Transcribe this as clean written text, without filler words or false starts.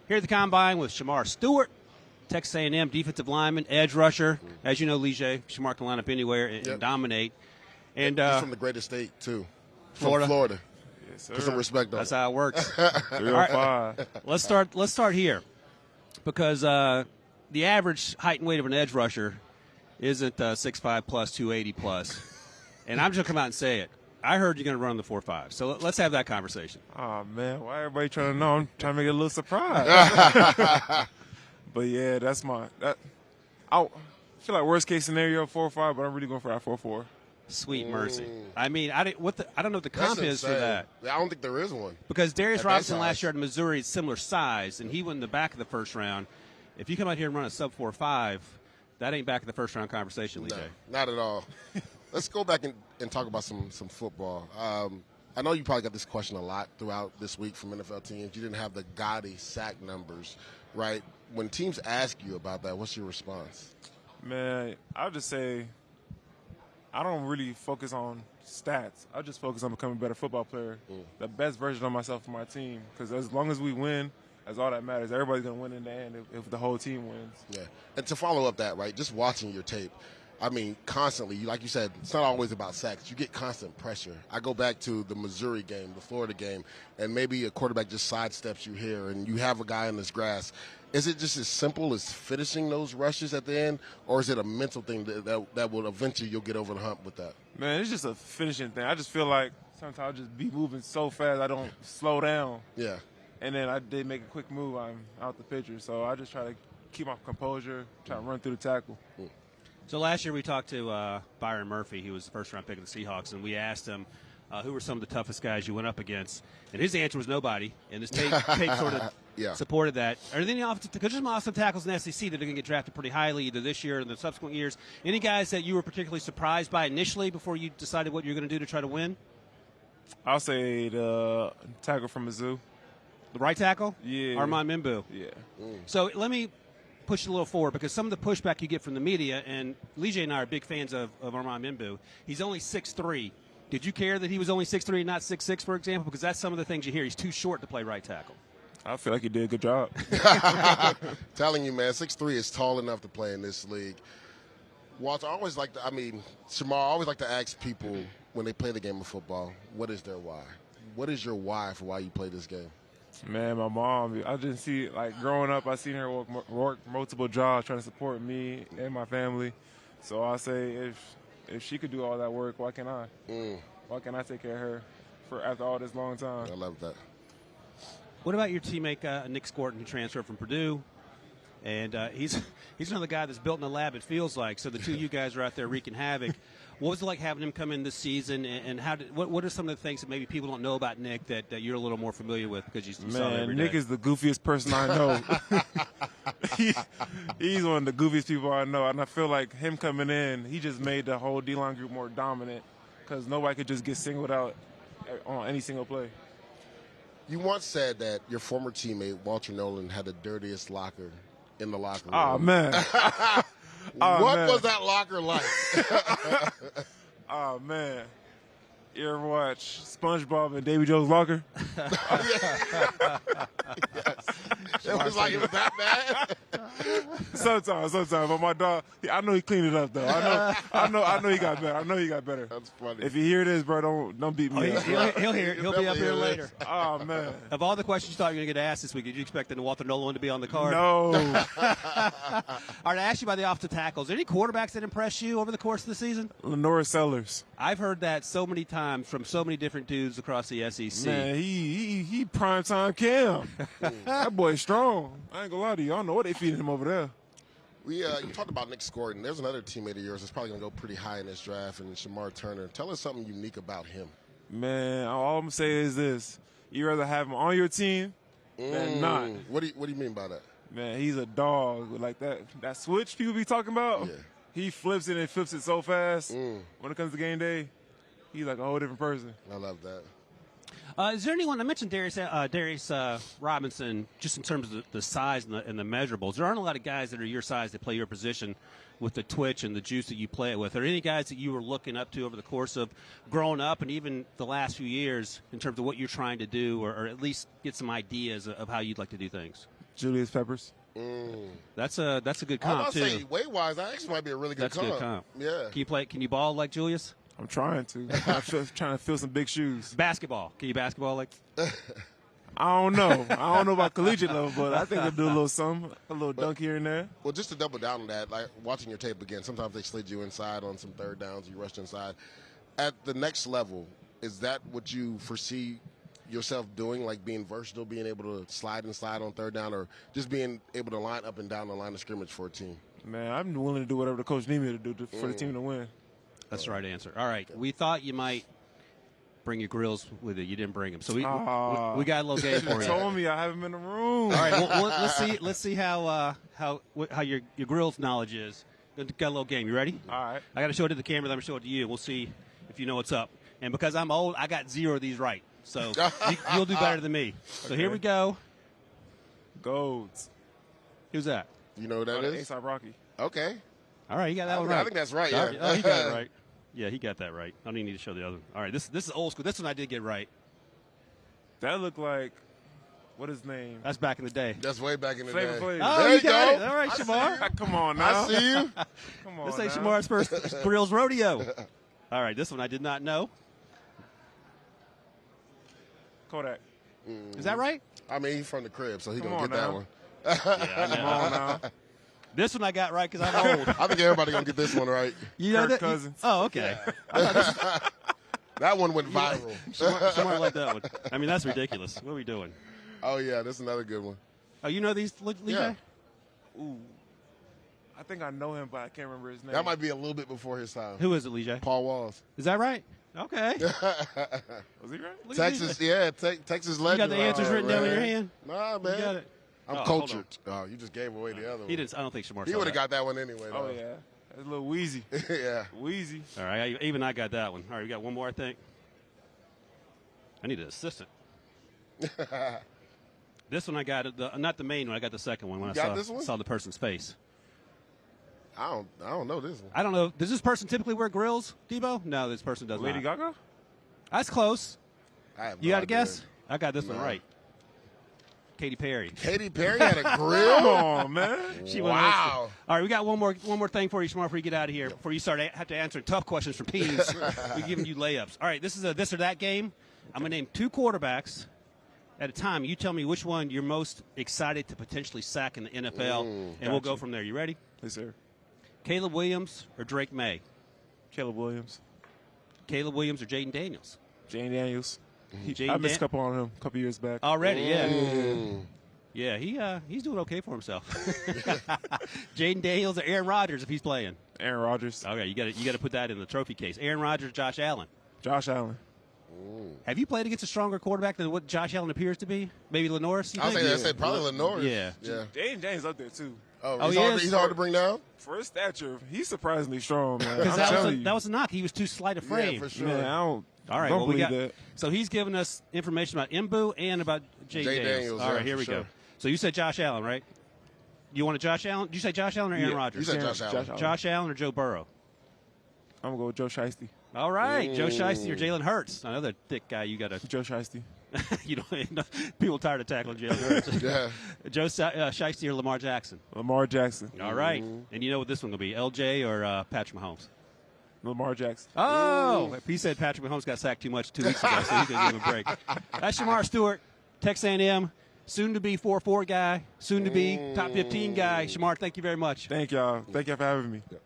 Here at the Combine with Shemar Stewart, Texas A&M defensive lineman, edge rusher. As you know, Lige, Shamar can line up anywhere and dominate. And he's from the greatest state, too. Florida. From Florida. Yes, sir. Put some respect on That's it. how it works. 305. Let's start here, because the average height and weight of an edge rusher isn't 6'5 plus 280 plus. And I'm just going to come out and say it. I heard you're going to run the 4.5. So let's have that conversation. Oh, man. Why everybody trying to know? I'm trying to make it a little surprise. But, yeah, that's I feel like worst case scenario 4.5, but I'm really going for that 4.4. Sweet mercy. I mean, I don't know what the comp is for that. I don't think there is one. Because Darius At that Robinson size. last year at Missouri is similar size, and he went in the back of the first round. If you come out here and run a sub 4.5, that ain't back in the first round conversation, Lige. No, not at all. Let's go back and talk about some football. I know you probably got this question a lot throughout this week from NFL teams. You didn't have the gaudy sack numbers, right? When teams ask you about that, what's your response? Man, I'll just say I don't really focus on stats. I just focus on becoming a better football player, the best version of myself for my team. Because as long as we win, that's all that matters. Everybody's going to win in the end if the whole team wins. Yeah. And to follow up that, right, just watching your tape, I mean, constantly, like you said, it's not always about sacks. You get constant pressure. I go back to the Missouri game, the Florida game, and maybe a quarterback just sidesteps you here, and you have a guy in this grass. Is it just as simple as finishing those rushes at the end, or is it a mental thing that will eventually you'll get over the hump with that? Man, it's just a finishing thing. I just feel like sometimes I'll just be moving so fast I don't slow down. Yeah. And then I did make a quick move, I'm out the picture. So I just try to keep my composure, try to run through the tackle. So last year we talked to Byron Murphy. He was the first-round pick of the Seahawks, and we asked him who were some of the toughest guys you went up against. And his answer was nobody, and his tape sort of supported that. Are there any offensive tackles in the SEC that are going to get drafted pretty highly either this year or in the subsequent years? Any guys that you were particularly surprised by initially before you decided what you were going to do to try to win? I'll say the tackle from Mizzou. The right tackle? Yeah. Armand Mimbu. Yeah. So let me push it a little forward, because some of the pushback you get from the media, and Lige and I are big fans of Armand Mimbu. He's only 6'3". Did you care that he was only 6'3" and not 6'6", for example? Because that's some of the things you hear. He's too short to play right tackle. I feel like he did a good job. Telling you, man, 6'3" is tall enough to play in this league. Walter, Shamar, I always like to ask people when they play the game of football, what is their why? What is your why for why you play this game? Man, my mom, I didn't see, like, growing up, I seen her work multiple jobs trying to support me and my family. So I say if she could do all that work, why can't I? Why can't I take care of her after all this long time? I love that. What about your teammate, Nick Scorton, who transferred from Purdue? And he's another guy that's built in a lab, it feels like. So the two of you guys are out there wreaking havoc. What was it like having him come in this season, and what are some of the things that maybe people don't know about Nick that you're a little more familiar with because you saw him every day? Nick is the goofiest person I know. He's one of the goofiest people I know, and I feel like him coming in, he just made the whole D-line group more dominant because nobody could just get singled out on any single play. You once said that your former teammate, Walter Nolan, had the dirtiest locker in the locker room. Oh, man. What was that locker like? Oh, man. You ever watch SpongeBob and Davy Joe's locker? Yes. It was like it was that bad? Sometimes. But my dog, I know he cleaned it up, though. I know he got better. I know he got better. That's funny. If you hear this, bro, don't beat me up. He'll hear it. He'll be up here later. Oh, man. Of all the questions you thought you were going to get asked this week, did you expect the Walter Nolan to be on the card? No. All right, I asked you about the offensive tackles. Any quarterbacks that impressed you over the course of the season? Lenora Sellers. I've heard that so many times from so many different dudes across the SEC. Man, he primetime Cam. That boy's strong. I ain't gonna lie to you. I don't know what they feeding him over there. You talked about Nick Scorton. There's another teammate of yours that's probably going to go pretty high in this draft, and Shamar Turner. Tell us something unique about him. Man, all I'm going to say is this. You rather have him on your team than not. What do you mean by that? Man, he's a dog. Like that switch people be talking about, he flips it and flips it so fast. When it comes to game day, he's like a whole different person. I love that. Is there anyone, I mentioned Darius Robinson, just in terms of the size and the measurables. There aren't a lot of guys that are your size that play your position with the twitch and the juice that you play it with. Are there any guys that you were looking up to over the course of growing up and even the last few years in terms of what you're trying to do or at least get some ideas of how you'd like to do things? Julius Peppers. That's a good comp, too. Say, weight-wise, that actually might be a really good comp. That's a good comp. Yeah. Can you ball like Julius? I'm trying to. I'm trying to fill some big shoes. Basketball. Can you basketball like? I don't know. I don't know about collegiate level, but I think I'll do a little something, a little dunk here and there. Well, just to double down on that, like watching your tape again, sometimes they slid you inside on some third downs, you rushed inside. At the next level, is that what you foresee yourself doing, like being versatile, being able to slide on third down, or just being able to line up and down the line of scrimmage for a team? Man, I'm willing to do whatever the coach needs me to do for the team to win. That's the right answer. All right. We thought you might bring your grills with you. You didn't bring them. So we got a little game for you. Told me I have them in the room. All right. Well, let's see how your grills knowledge is. Got a little game. You ready? All right. I got to show it to the camera. Then I'm going to show it to you. We'll see if you know what's up. And because I'm old, I got 0 of these right. So you'll do better than me. So Here we go. Golds. Who's that? You know who that is? A$AP Rocky. Okay. All right. You got that one right. I think that's right. Yeah. Oh, he got it right. Yeah, he got that right. I don't even need to show the other one. All right, this is old school. This one I did get right. That looked like, what is his name? That's back in the day. That's way back in the Flavor day. Flav. Oh, there you got it. All right, Shamar. Come on now. I see you. Come on This ain't now. Shamar's first grills rodeo. All right, this one I did not know. Kodak. Is that right? I mean, he's from the crib, so he's Come going to on get that now. one. Yeah, Come on now. This one I got right because I'm old. I think everybody going to get this one right. You know Kirk that? Cousins. Oh, okay. That one went viral. Shamar like that one. I mean, that's ridiculous. What are we doing? Oh, yeah, that's another good one. Oh, you know these, Lee Yeah. J? Ooh. I think I know him, but I can't remember his name. That might be a little bit before his time. Who is it, Lee J? Paul Walls. Is that right? Okay. Was he right? Look at Texas, Lee J. Texas You legend. got the answers written down in your hand? Nah, man. You got it. I'm Oh, hold cultured. Oh, you just gave away the other one. He didn't. I don't think Shamar He saw would have that. got that one anyway, Oh, though. yeah. That's a little wheezy. Yeah. Wheezy. All right, even I got that one. All right, we got one more, I think. I need an assistant. This one I got, not the main one. I got the second one when You got I this one? saw the person's face. I don't know this one. I don't know. Does this person typically wear grills, Debo? No, this person does Lady not. Gaga? That's close. I have You no got a idea. guess? I got this one No. right. Katy Perry. Katy Perry had a Come grill? on, man. She went Wow. All right, we got one more thing for you, Shamar, before you get out of here. Before you have to answer tough questions from teams, we're giving you layups. All right, this is a this or that game. I'm going to name 2 quarterbacks at a time. You tell me which one you're most excited to potentially sack in the NFL, and we'll go from there. You ready? Yes, sir. Caleb Williams or Drake May? Caleb Williams. Caleb Williams or Jaden Daniels? Jane Daniels. Jaden I missed a couple on him a couple years back. Already, yeah. Yeah, he's doing okay for himself. Jaden Daniels or Aaron Rodgers if he's playing? Aaron Rodgers. Okay, you got to put that in the trophy case. Aaron Rodgers, Josh Allen. Josh Allen. Have you played against a stronger quarterback than what Josh Allen appears to be? Maybe Lenoris? I was say probably Lenore. Yeah. Jane Daniels up there, too. Oh, he he's hard to bring down? For his stature, he's surprisingly strong, man. Because I'm telling you. that was a knock. He was too slight a frame. Yeah, for sure. Man, I don't All right, don't well, we believe got that. So he's giving us information about Mbu and about Jay Daniels. All right, yeah, here for we sure. go. So you said Josh Allen, right? You want a Josh Allen? Did you say Josh Allen or Aaron Yeah, Rodgers? You said Josh Allen. Josh Allen or Joe Burrow? I'm going to go with Joe Shiesty. All right, Joe Shiesty or Jalen Hurts. Another thick guy you got to Joe Shiesty. you know, people tired of tackling Jalen Hurts. Yeah. Joe Shiesty or Lamar Jackson? Lamar Jackson. All right. And you know what this one will be, LJ or Patrick Mahomes? Lamar Jackson. Oh, he said Patrick Mahomes got sacked too much 2 weeks ago, so he didn't give him a break. That's Shamar Stewart, Texas A&M, soon-to-be 4-4 guy, soon-to-be top 15 guy. Shamar, thank you very much. Thank y'all. Thank y'all for having me. Yeah.